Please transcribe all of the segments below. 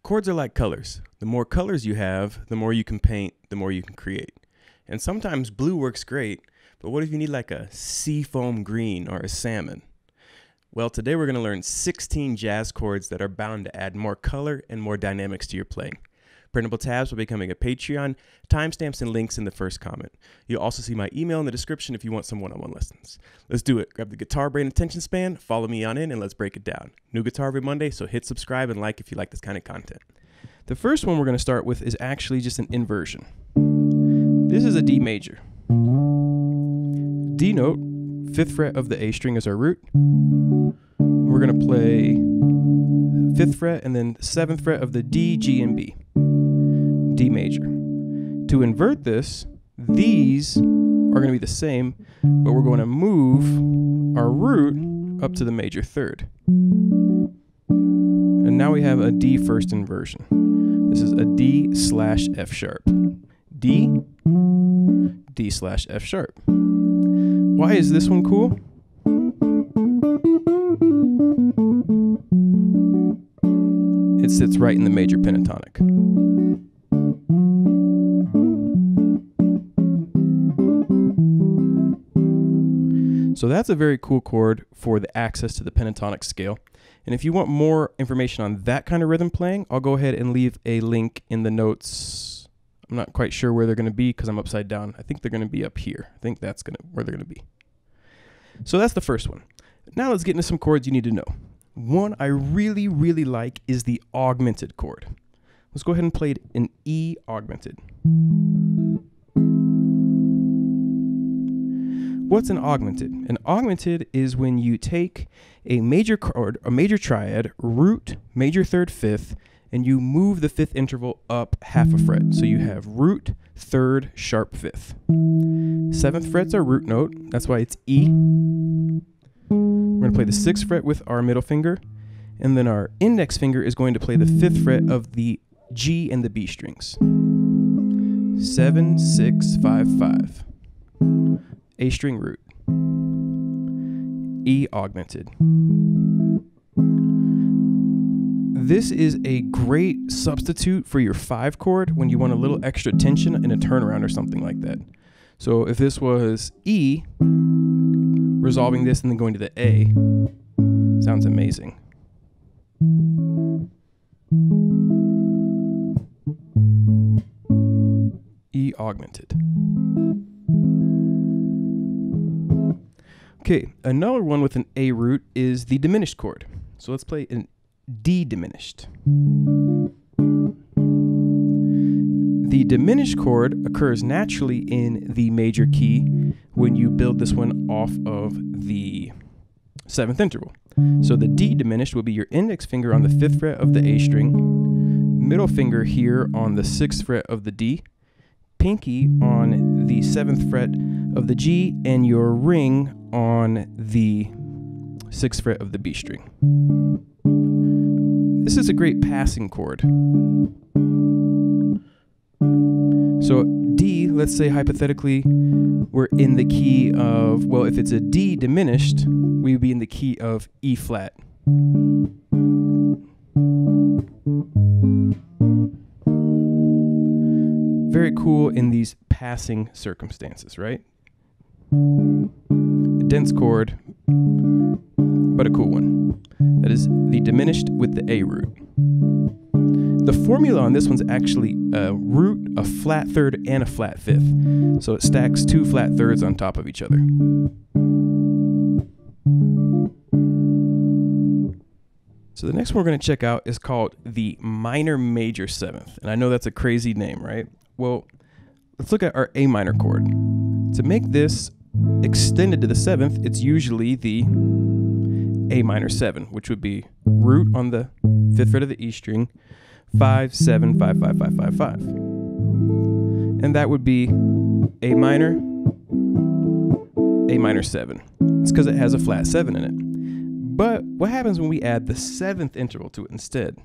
Chords are like colors. The more colors you have, the more you can paint, the more you can create. And sometimes blue works great, but what if you need like a seafoam green or a salmon? Well, today we're going to learn 16 jazz chords that are bound to add more color and more dynamics to your playing. Printable tabs for becoming a Patreon, timestamps and links in the first comment. You'll also see my email in the description if you want some one-on-one lessons. Let's do it. Grab the guitar brain attention span, follow me on in, and let's break it down. New guitar every Monday, so hit subscribe and like if you like this kind of content. The first one we're going to start with is actually just an inversion. This is a D major. D note, 5th fret of the A string is our root. We're going to play 5th fret and then 7th fret of the D, G, and B. D major. To invert this, these are going to be the same, but we're going to move our root up to the major third. And now we have a D first inversion. This is a D slash F sharp. D, D slash F sharp. Why is this one cool? It sits right in the major pentatonic. So that's a very cool chord for the access to the pentatonic scale. And if you want more information on that kind of rhythm playing, I'll go ahead and leave a link in the notes. I'm not quite sure where they're going to be because I'm upside down. I think they're going to be up here. I think that's where they're going to be. So that's the first one. Now let's get into some chords you need to know. One I really, really like is the augmented chord. Let's go ahead and play an E augmented. What's an augmented? An augmented is when you take a major chord, a major triad, root, major third, 5th, and you move the 5th interval up half a fret. So you have root, 3rd, sharp 5th. 7th fret's our root note. That's why it's E. We're going to play the 6th fret with our middle finger, and then our index finger is going to play the 5th fret of the G and the B strings. 7, 6, 5, 5. A string root. E augmented. This is a great substitute for your 5 chord when you want a little extra tension in a turnaround or something like that. So if this was E, resolving this and then going to the A, sounds amazing. E augmented. Okay, another one with an A root is the diminished chord. So let's play an D diminished. The diminished chord occurs naturally in the major key when you build this one off of the 7th interval. So the D diminished will be your index finger on the 5th fret of the A string, middle finger here on the 6th fret of the D, pinky on the 7th fret of the G, and your ring on the 6th fret of the B string. This is a great passing chord. So D, let's say hypothetically, we're in the key of, well, if it's a D diminished, we would be in the key of E flat. Very cool in these passing circumstances, right? A dense chord, but a cool one. That is the diminished with the A root. The formula on this one's actually a root, a flat third, and a flat 5th. So it stacks 2 flat thirds on top of each other. So the next one we're going to check out is called the minor major 7th. And I know that's a crazy name, right? Well, let's look at our A minor chord. To make this extended to the 7th, it's usually the A minor 7, which would be root on the 5th fret of the E string, 5, 7, 5, 5, 5, 5, 5. And that would be A minor 7. It's because it has a flat 7 in it. But what happens when we add the 7th interval to it instead?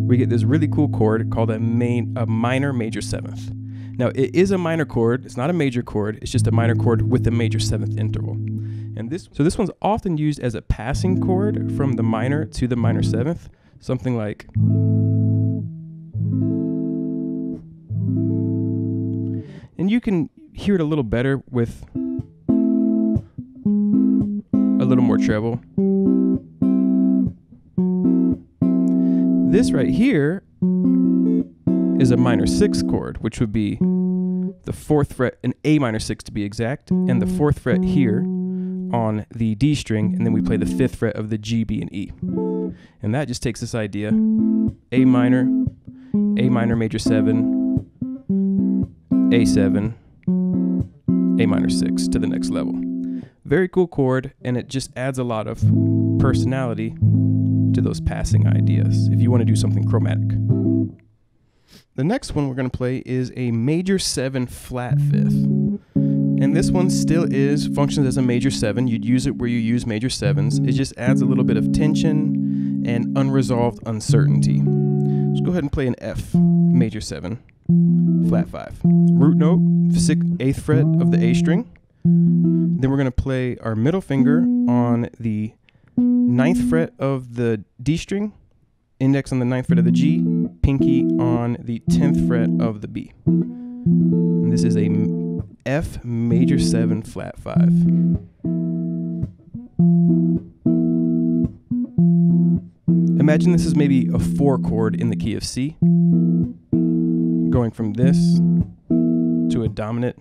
We get this really cool chord called a minor major 7th. Now, it is a minor chord. It's not a major chord. It's just a minor chord with a major 7th interval. And this one's often used as a passing chord from the minor to the minor 7th. something like. And you can hear it a little better with a little more treble. This right here is a minor 6 chord, which would be the 4th fret, an A minor 6 to be exact, and the 4th fret here on the D string, and then we play the 5th fret of the G, B, and E. And that just takes this idea, A minor major 7, A7, A minor 6 to the next level. Very cool chord, and it just adds a lot of personality to those passing ideas if you want to do something chromatic. The next one we're going to play is a major 7 flat 5th. And this one still functions as a major 7. You'd use it where you use major 7s. It just adds a little bit of tension and unresolved uncertainty. Let's go ahead and play an F major 7 flat 5. Root note, 8th fret of the A string. Then we're going to play our middle finger on the 9th fret of the D string, index on the 9th fret of the G, pinky on the 10th fret of the B. And this is a F major 7 flat 5. Imagine this is maybe a 4 chord in the key of C, going from this to a dominant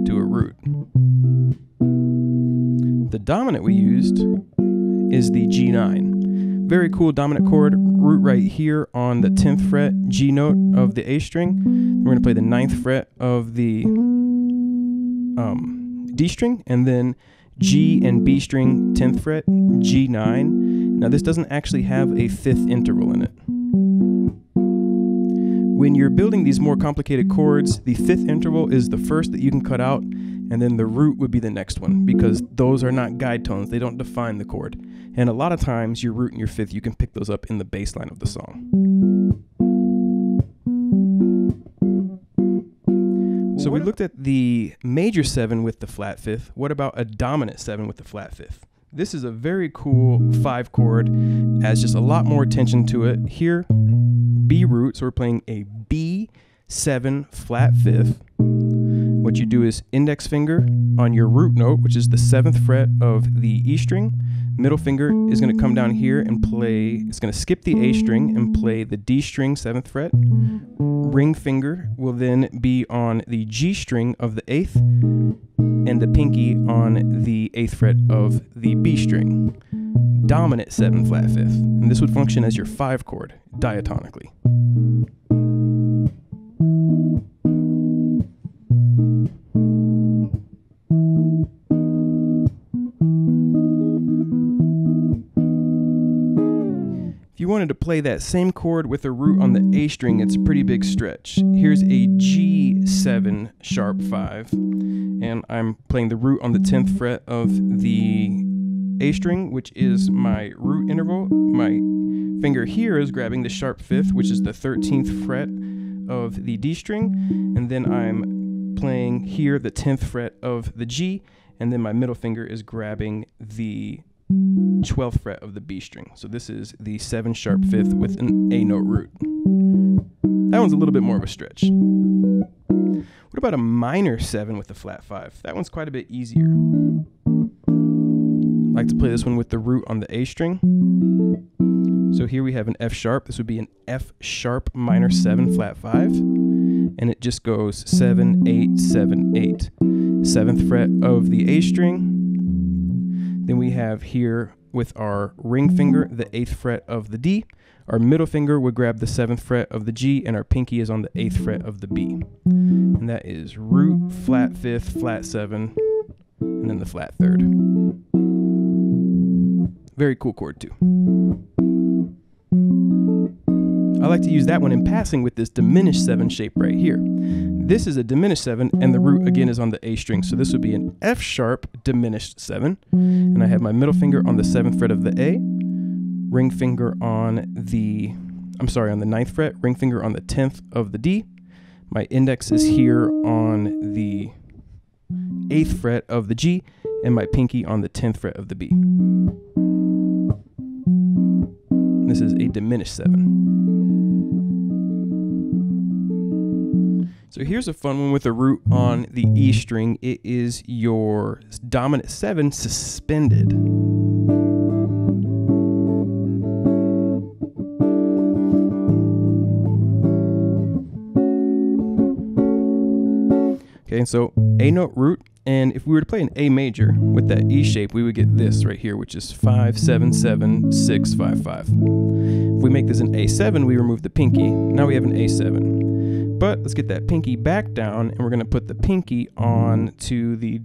to a root. The dominant we used is the G9. Very cool dominant chord, root right here on the 10th fret, G note of the A string. We're going to play the 9th fret of the D string, and then G and B string 10th fret, G9. Now this doesn't actually have a 5th interval in it. When you're building these more complicated chords, the 5th interval is the first that you can cut out, and then the root would be the next one, because those are not guide tones. They don't define the chord. And a lot of times your root and your 5th, you can pick those up in the bass line of the song. So we looked at the major 7 with the flat 5th. What about a dominant 7 with the flat 5th? This is a very cool 5 chord, has just a lot more tension to it. Here, B root, so we're playing a B7 flat 5th. What you do is index finger on your root note, which is the 7th fret of the E string. Middle finger is going to come down here and play, it's going to skip the A string and play the D string 7th fret. Ring finger will then be on the G string of the 8th, and the pinky on the 8th fret of the B string. Dominant 7 flat 5th. And this would function as your 5 chord diatonically. If you wanted to play that same chord with a root on the A string, it's a pretty big stretch. Here's a G7 sharp 5, and I'm playing the root on the 10th fret of the A string, which is my root interval. My finger here is grabbing the sharp 5th, which is the 13th fret of the D string, and then I'm playing here the 10th fret of the G, and then my middle finger is grabbing the 12th fret of the B string. So this is the 7 sharp 5th with an A note root. That one's a little bit more of a stretch. What about a minor 7 with the flat 5? That one's quite a bit easier. I like to play this one with the root on the A string. So here we have an F sharp. This would be an F sharp minor 7 flat 5. And it just goes 7, 8, 7, 8. 7th fret of the A string. Then we have here with our ring finger, the 8th fret of the D. Our middle finger would grab the 7th fret of the G, and our pinky is on the 8th fret of the B. And that is root, flat 5th, flat 7, and then the flat 3rd. Very cool chord too. I like to use that one in passing with this diminished 7 shape right here. This is a diminished 7, and the root again is on the A string. So this would be an F sharp diminished 7. And I have my middle finger on the 7th fret of the A, ring finger on the 9th fret, ring finger on the 10th of the D. My index is here on the 8th fret of the G, and my pinky on the 10th fret of the B. This is a diminished 7. So here's a fun one with a root on the E string. It is your dominant 7 suspended. Okay, and so A note root, and if we were to play an A major with that E shape, we would get this right here, which is 5, 7, 7, 6, 5, 5. If we make this an A7, we remove the pinky. Now we have an A7. But let's get that pinky back down, and we're going to put the pinky on to the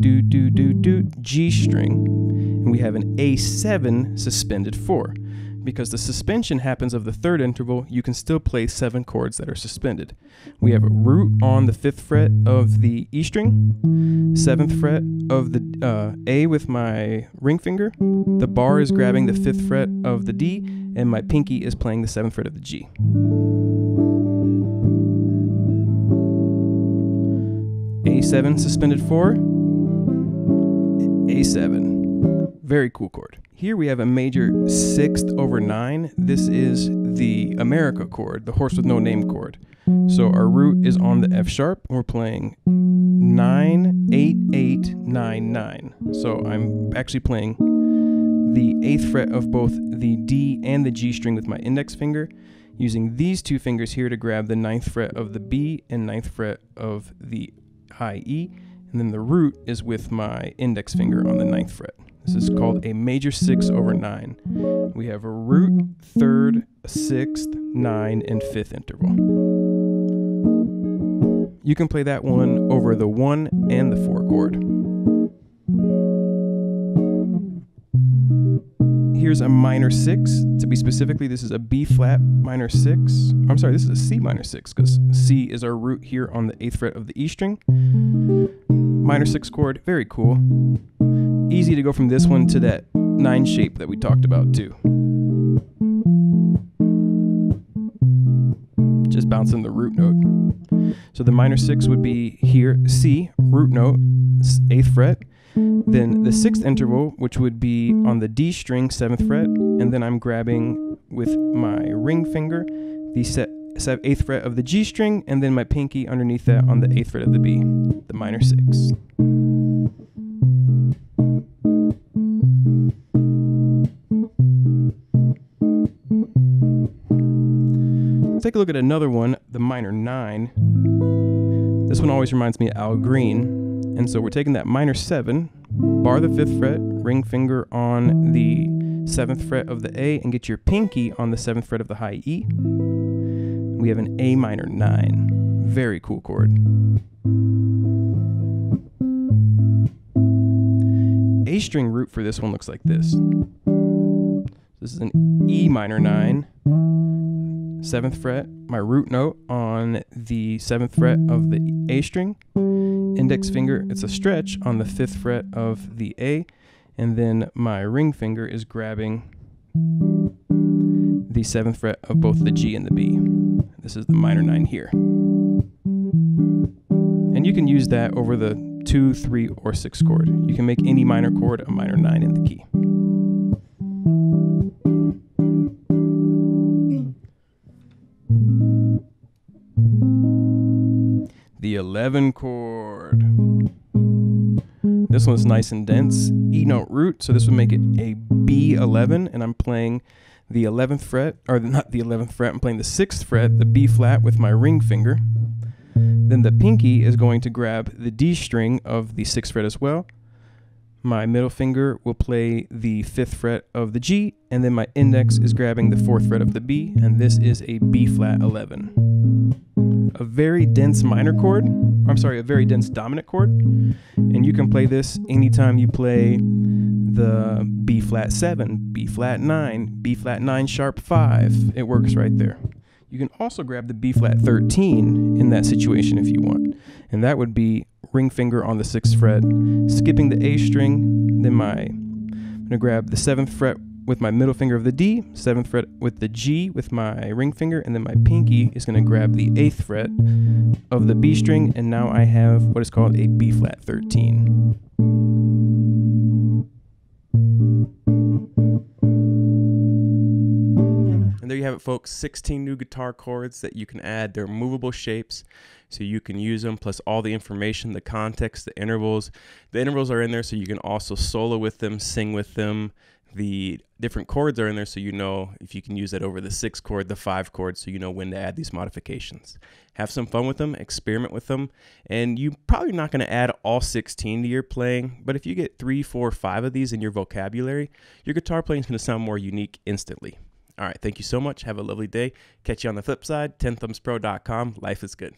G string, and we have an A7 suspended 4. Because the suspension happens of the third interval, you can still play 7 chords that are suspended. We have a root on the 5th fret of the E string, 7th fret of the A with my ring finger, the bar is grabbing the 5th fret of the D, and my pinky is playing the 7th fret of the G. A7 suspended 4, A7. Very cool chord. Here we have a major 6th over 9. This is the America chord, the horse with no name chord. So our root is on the F sharp, and we're playing 9, 8, 8, 9, 9. So I'm actually playing the 8th fret of both the D and the G string with my index finger, using these 2 fingers here to grab the 9th fret of the B and 9th fret of the high E, and then the root is with my index finger on the 9th fret. This is called a major 6 over 9. We have a root, 3rd, 6th, 9, and 5th interval. You can play that one over the 1 and the 4 chord. Here's a minor 6. To be specifically, this is a B flat minor 6. I'm sorry, this is a C minor 6, because C is our root here on the 8th fret of the E string. Minor 6 chord, very cool. Easy to go from this one to that 9 shape that we talked about too. Just bouncing the root note. So the minor 6 would be here, C, root note, 8th fret. Then the 6th interval, which would be on the D string, 7th fret. And then I'm grabbing with my ring finger the 8th fret of the G string, and then my pinky underneath that on the 8th fret of the B, the minor 6. Take a look at another one, the minor 9. This one always reminds me of Al Green. And so we're taking that minor 7, bar the 5th fret, ring finger on the 7th fret of the A, and get your pinky on the 7th fret of the high E. We have an A minor 9. Very cool chord. A string root for this one looks like this. This is an E minor 9, 7th fret, my root note on the 7th fret of the A string, index finger, it's a stretch on the 5th fret of the A, and then my ring finger is grabbing the 7th fret of both the G and the B. This is the minor 9 here. And you can use that over the 2, 3, or 6 chord. You can make any minor chord a minor 9 in the key. The 11 chord. This one's nice and dense. E note root, so this would make it a B11, and I'm playing the 11th fret, or not the 11th fret, I'm playing the 6th fret, the B flat with my ring finger. Then the pinky is going to grab the D string of the 6th fret as well. My middle finger will play the 5th fret of the G, and then my index is grabbing the 4th fret of the B, and this is a B flat 11. A very dense minor chord, I'm sorry, a very dense dominant chord, and you can play this anytime you play the B flat 7, B flat 9, B flat 9 sharp 5. It works right there. You can also grab the B flat 13 in that situation if you want, and that would be ring finger on the 6th fret, skipping the A string, then I'm gonna grab the 7th fret with my middle finger of the D, 7th fret with the G with my ring finger, and then my pinky is gonna grab the 8th fret of the B string, and now I have what is called a B flat 13. it, folks. 16 new guitar chords that you can add. They're movable shapes, so you can use them, plus all the information, the context, the intervals. The intervals are in there so you can also solo with them, sing with them. The different chords are in there so you know if you can use that over the 6 chord, the 5 chord, so you know when to add these modifications. Have some fun with them, experiment with them, and you're probably not going to add all 16 to your playing, but if you get 3, 4, 5 of these in your vocabulary, your guitar playing is going to sound more unique instantly. All right, thank you so much. Have a lovely day. Catch you on the flip side. 10thumbspro.com. Life is good.